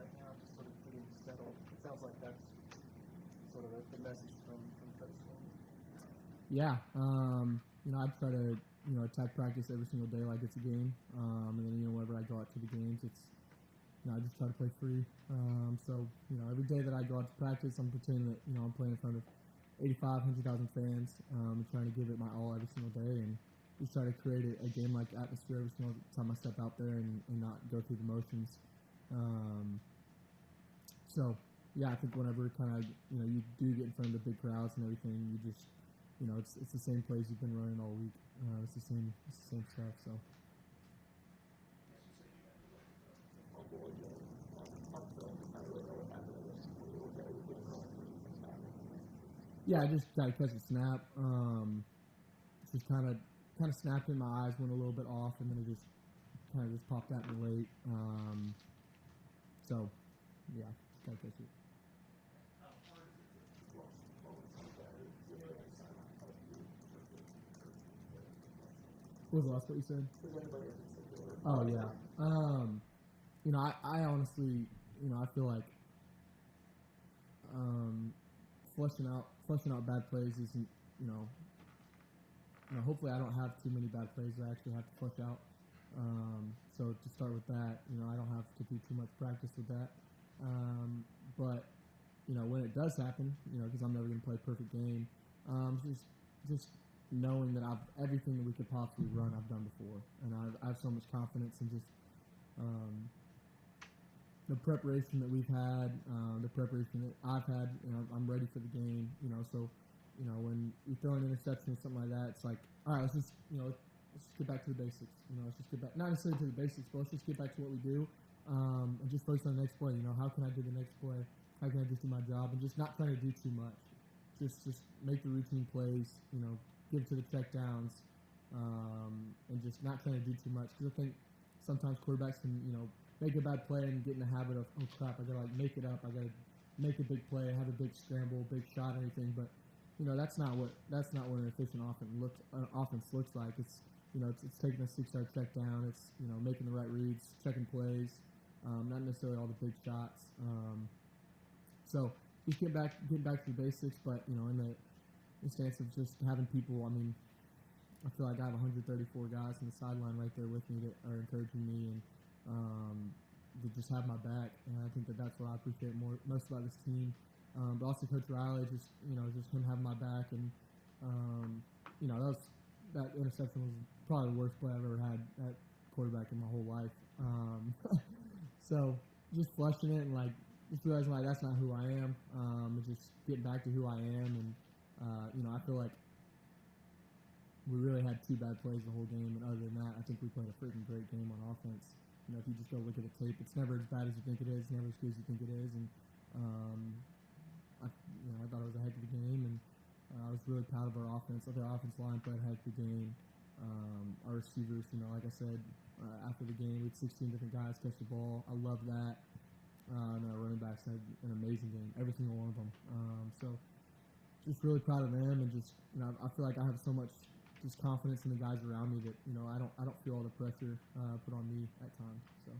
right now, just sort of getting settled. It sounds like that's sort of the message from Coach Klubnik. Yeah, I try to attack practice every single day like it's a game, and then whenever I go out to the games, it's I just try to play free. So every day that I go out to practice, I'm pretending that I'm playing in front of 100,000 fans, and trying to give it my all every single day, and just try to create a game-like atmosphere every single time I step out there, and not go through the motions. So yeah, I think whenever kind of you do get in front of the big crowds and everything, you just it's the same plays you've been running all week. It's the same stuff. So. Yeah, I just got to catch a snap. Just kind of snapped in my eyes, went a little bit off, and then it just kind of just popped out in late. So, yeah, got to catch it. What was the last what you said? Oh yeah. I honestly, I feel like flushing out bad plays isn't, hopefully I don't have too many bad plays that I actually have to flush out. So to start with that, I don't have to do too much practice with that. But when it does happen, because I'm never going to play a perfect game, just knowing that everything that we could possibly run, I've done before, and I have so much confidence in just the preparation that we've had, the preparation that I've had. I'm ready for the game. So when you throw an interception or something like that, it's like, all right, let's just get back to the basics. Let's just get back, not necessarily to the basics, but let's just get back to what we do, and just focus on the next play. How can I do the next play? How can I just do my job, and just not trying to do too much. Just make the routine plays. Give to the check downs, and just not trying to do too much. Because I think sometimes quarterbacks can, make a bad play and get in the habit of, oh crap, I gotta make it up. I gotta make a big play, have a big scramble, big shot, or anything. But that's not what an efficient offense looks like. It's it's taking a 6-yard check down. It's making the right reads, checking plays, not necessarily all the big shots. So just get back to the basics, but in the instance of just having people, I feel like I have 134 guys on the sideline right there with me that are encouraging me and that just have my back. And I think that's what I appreciate most about this team. But also Coach Riley, just him having my back, and that interception was probably the worst play I've ever had at quarterback in my whole life. So just flushing it and just realizing that's not who I am. And just getting back to who I am, and I feel like we really had 2 bad plays the whole game, and other than that, I think we played a freaking great game on offense. If you just go look at the tape, it's never as bad as you think it is, never as good as you think it is, and I thought it was a heck of a game, and I was really proud of our offense. Our offensive line played a heck of a game. Our receivers, like I said, after the game, we had 16 different guys catch the ball. I love that. And our running backs had an amazing game, every single one of them. So just really proud of them, and just I feel like I have so much just confidence in the guys around me that I don't feel all the pressure put on me at times. So.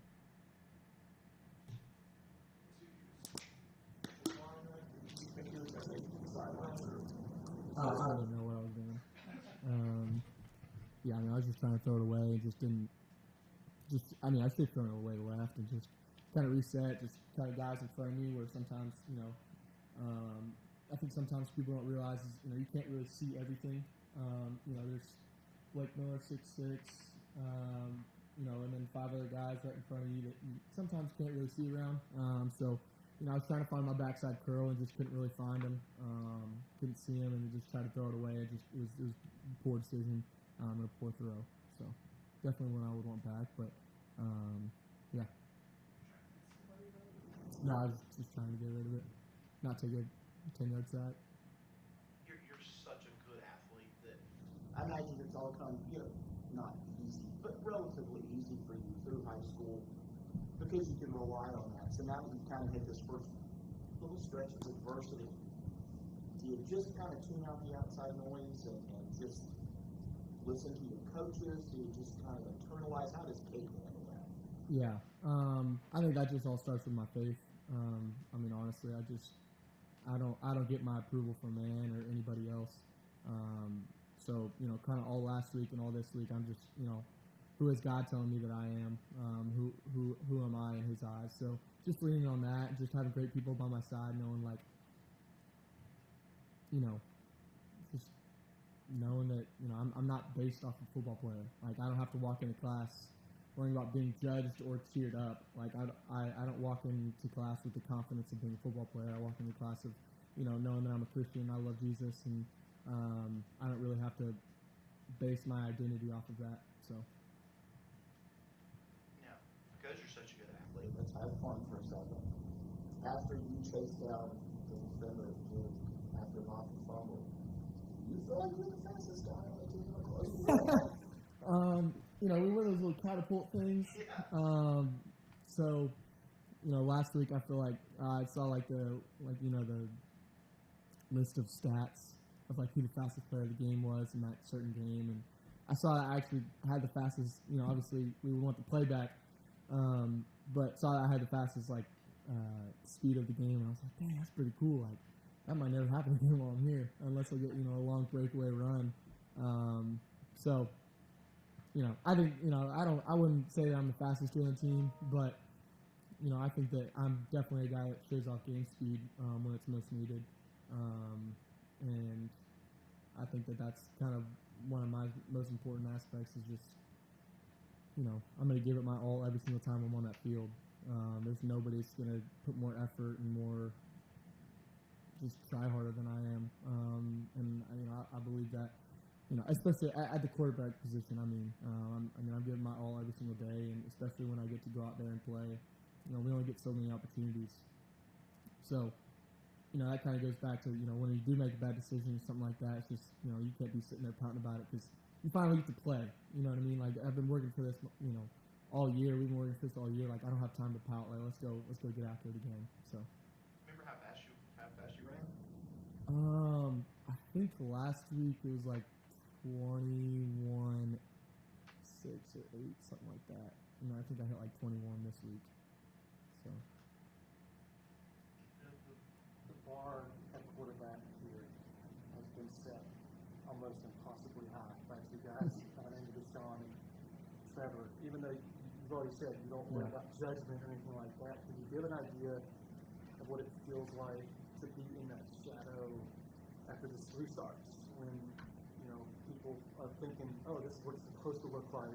I don't even know what I was doing. I was just trying to throw it away, and just didn't. I should have thrown it away left, and just kind of reset, just kind of guys in front of me. Where sometimes, I think sometimes people don't realize is, you can't really see everything. There's Blake Miller, 6'6", and then 5 other guys right in front of you that you sometimes can't really see around. So, I was trying to find my backside curl and just couldn't really find him. Couldn't see him, and just tried to throw it away. It was a poor decision and a poor throw. So, definitely one I would want back. But, yeah. No, I was just trying to get rid of it. Not take a 10-yard sack. You're such a good athlete that I imagine it's all come, not easy, but relatively easy for you through high school because you can rely on that. So now that you've kind of hit this first little stretch of adversity, do you just kind of tune out the outside noise and just listen to your coaches? Do you just kind of internalize? How does Cade handle that? Yeah. I think that just all starts with my faith. I mean, honestly, I don't get my approval from man or anybody else. So, kind of all last week and all this week, I'm just, who is God telling me that I am? Who am I in His eyes? So, just leaning on that, just having great people by my side, knowing like, just knowing that I'm not based off a football player. Like I don't have to walk into class worrying about being judged or cheered up. Like I don't walk into class with the confidence of being a football player. I walk into class of knowing that I'm a Christian, I love Jesus, and I don't really have to base my identity off of that. So Now, because you're such a good athlete, Let's have fun for a second. After you chased down the defender after not the fumble, you feel like you're the fastest guy on the team across the board. we wear those little catapult things. yeah. So, last week I feel like I saw like the list of stats of like who the fastest player of the game was in that certain game, and I saw I actually had the fastest. Obviously we would want the playback, but saw that I had the fastest speed of the game, and I was like, dang, that's pretty cool. Like that might never happen again while I'm here, unless I get a long breakaway run. So. I think I wouldn't say that I'm the fastest dude on the team, but I think that I'm definitely a guy that shows off game speed when it's most needed, and I think that that's kind of one of my most important aspects is just I'm going to give it my all every single time I'm on that field. There's nobody that's going to put more effort and more just try harder than I am, and I believe that. Especially at the quarterback position. I'm giving my all every single day, and especially when I get to go out there and play. We only get so many opportunities. So, that kind of goes back to when you do make a bad decision or something like that. It's just you can't be sitting there pouting about it because you finally get to play. You know what I mean? Like I've been working for this, all year. We've been working for this all year. Like I don't have time to pout. Like let's go get after it again. So. Remember how fast you ran? I think last week it was like 21, 6 or 8, something like that. And I think I hit like 21 this week. So The bar at quarterback here has been set almost impossibly high by two guys by the name of Deshaun and Trevor. Even though you've already said you don't worry about judgment or anything like that, can you give an idea of what it feels like to be in that shadow after this restarts when people are thinking, oh, this is what it's supposed to look like.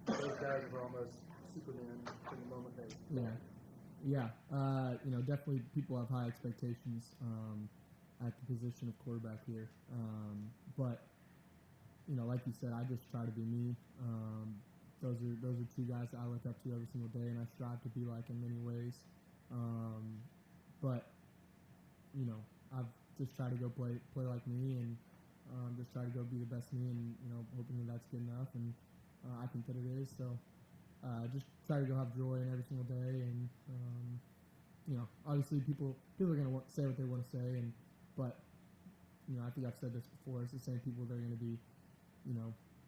Those guys are almost Superman from the moment they. Yeah. Definitely people have high expectations at the position of quarterback here. But like you said, I just try to be me. Those are two guys that I look up to every single day, and I strive to be like in many ways. But I've just tried to go play like me and. Just try to go be the best me, and hoping that that's good enough, and I think that it is. So, just try to go have joy in every single day, and obviously people are going to say what they want to say, but I think I've said this before. It's the same people that are going to be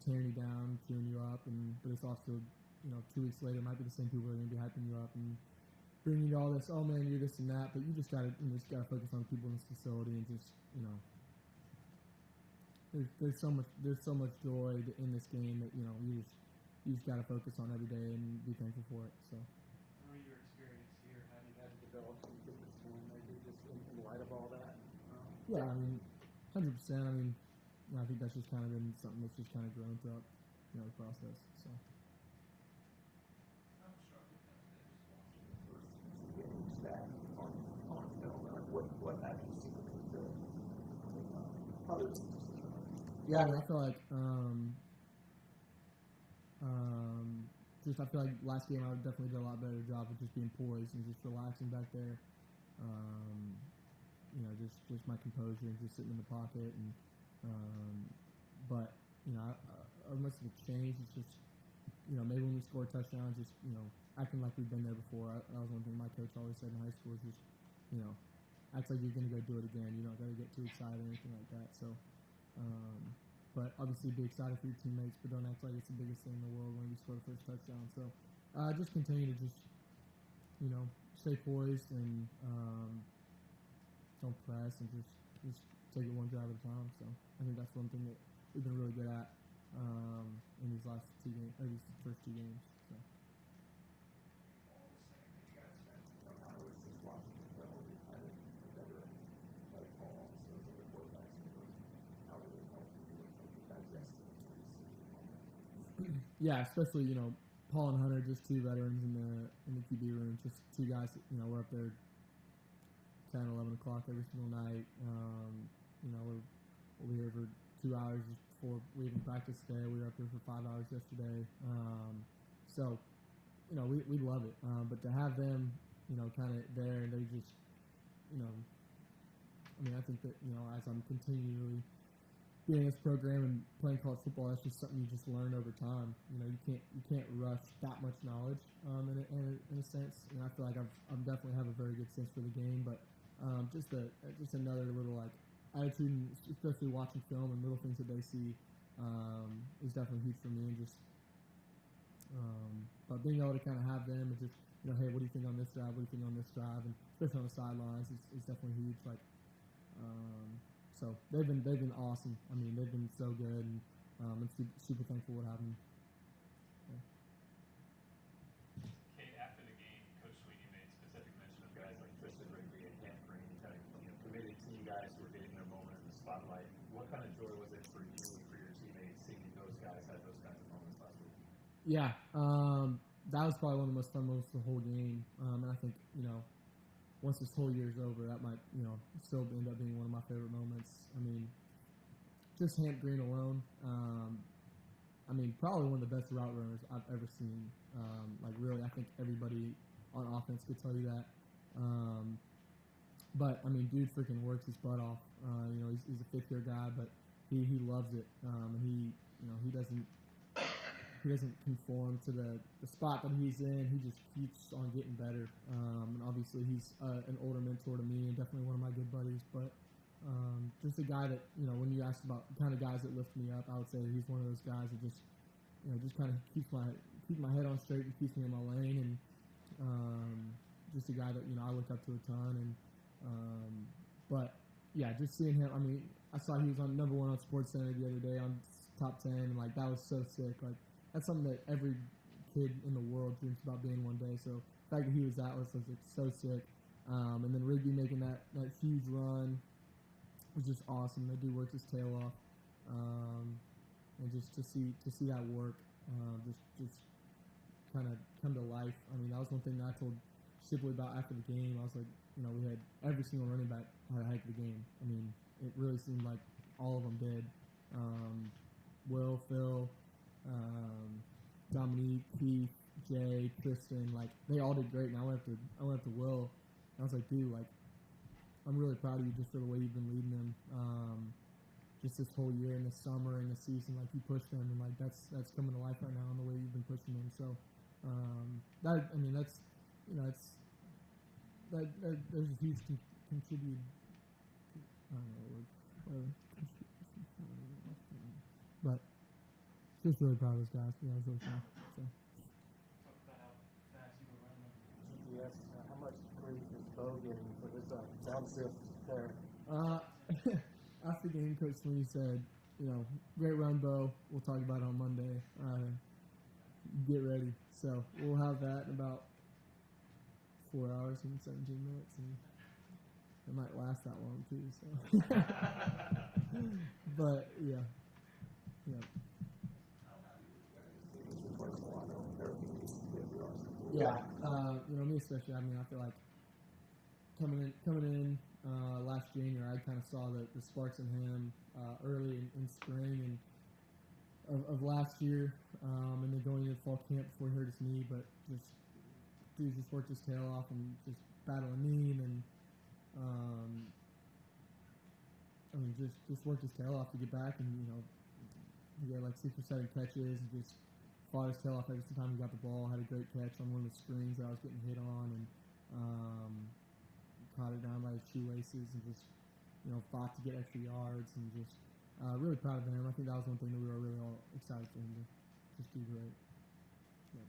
tearing you down, cheering you up, but it's also 2 weeks later it might be the same people that are going to be hyping you up and bringing you all this. Oh man, you're this and that, but you just got to focus on people in this facility and just There's so much joy in this game that you just got to focus on every day and be thankful for it. So. Through your experience here, have you had to develop some discipline, maybe just in light of all that? Yeah, 100%. I think that's just kind of been something that's just kind of grown throughout the process. So. What happened secretly to Yeah, I feel like I feel like last game I definitely did a lot better job of just being poised and just relaxing back there. Just my composure and just sitting in the pocket but most of it's changed. It's just maybe when we score touchdowns, just acting like we've been there before. That was one thing my coach always said in high school is just act like you're gonna go do it again. You don't gotta get too excited or anything like that. So. But obviously be excited for your teammates, but don't act like it's the biggest thing in the world when you score the first touchdown. So Just continue to just, stay poised and don't press and just take it one drive at a time. So I think that's one thing that we've been really good at in these last two games, or these first two games. So. Yeah, especially Paul and Hunter, just two veterans in the QB room, just two guys that we're up there 10, 11 o'clock every single night. We'll be here for 2 hours before we even practice today. We were up there for 5 hours yesterday. So we love it. But to have them kind of there, and they just I think that as I'm continually being in this program and playing college football, that's just something you just learn over time. You can't rush that much knowledge in a sense. I feel like I'm definitely have a very good sense for the game, but just another little like attitude, and especially watching film and little things that they see is definitely huge for me. And just but being able to kind of have them and just hey, what do you think on this drive? What do you think on this drive? And especially on the sidelines is definitely huge. Like. So they've been awesome. I mean, they've been so good, and I'm super thankful what happened. Cade, after the game, Coach Sweeney made specific mention of guys like Tristan Rigby and Kent Green, kind of committed to you guys who were getting their moment in the spotlight. What kind of joy was it for you and for your teammates seeing those guys have those kinds of moments last week? Yeah, that was probably one of the most fun moments of the whole game, and I think once this whole year's over, that might, still end up being one of my favorite moments. I mean, just Hamp Green alone, probably one of the best route runners I've ever seen. Really, I think everybody on offense could tell you that. But, dude freaking works his butt off. He's a fifth-year guy, but he loves it. And he doesn't conform to the spot that he's in. He just keeps on getting better. And obviously he's an older mentor to me and definitely one of my good buddies. But just a guy that, when you asked about the kind of guys that lift me up, I would say he's one of those guys that just kind of keeps my head on straight and keeps me in my lane. And just a guy that, I look up to a ton. And but, yeah, just seeing him, I saw he was on number 1 on SportsCenter the other day on top 10. And, that was so sick. That's something that every kid in the world dreams about being one day. So the fact that he was that was so sick. And then Rigby making that huge run was just awesome. That dude worked his tail off. And just to see that work, just kind of come to life. That was one thing that I told Shipley about after the game. I was like, we had every single running back had a heck of a game. It really seemed like all of them did. Will, Phil, Dominique, Keith, Jay, Tristan, they all did great. And I went up to Will, and I was like, dude, I'm really proud of you just for the way you've been leading them. Just this whole year and the summer and the season, you pushed them, and that's coming to life right now in the way you've been pushing them. So that's there's a huge contributed. I don't know the word, but just really proud of those guys. Yeah, I was really proud. So. Talk about how fast you were running. GPS, how much grief is Bo getting for his downshift there? After the game, Coach Sweeney said, great run, Bo. We'll talk about it on Monday. Get ready. So we'll have that in about 4 hours and 17 minutes, and it might last that long too. So, but yeah. Yeah, me especially. I feel like coming in last January, I kind of saw the sparks in him early in spring and of last year, and then going into fall camp before he hurt his knee. But dude just worked his tail off and just battling knee, and just worked his tail off to get back, and he had 6 or 7 catches and just fought his tail off every single time he got the ball. Had a great catch on one of the screens that I was getting hit on, and caught it down by his shoelaces and just fought to get extra yards, and just really proud of him. I think that was one thing that we were really all excited for him to just do great. Yeah.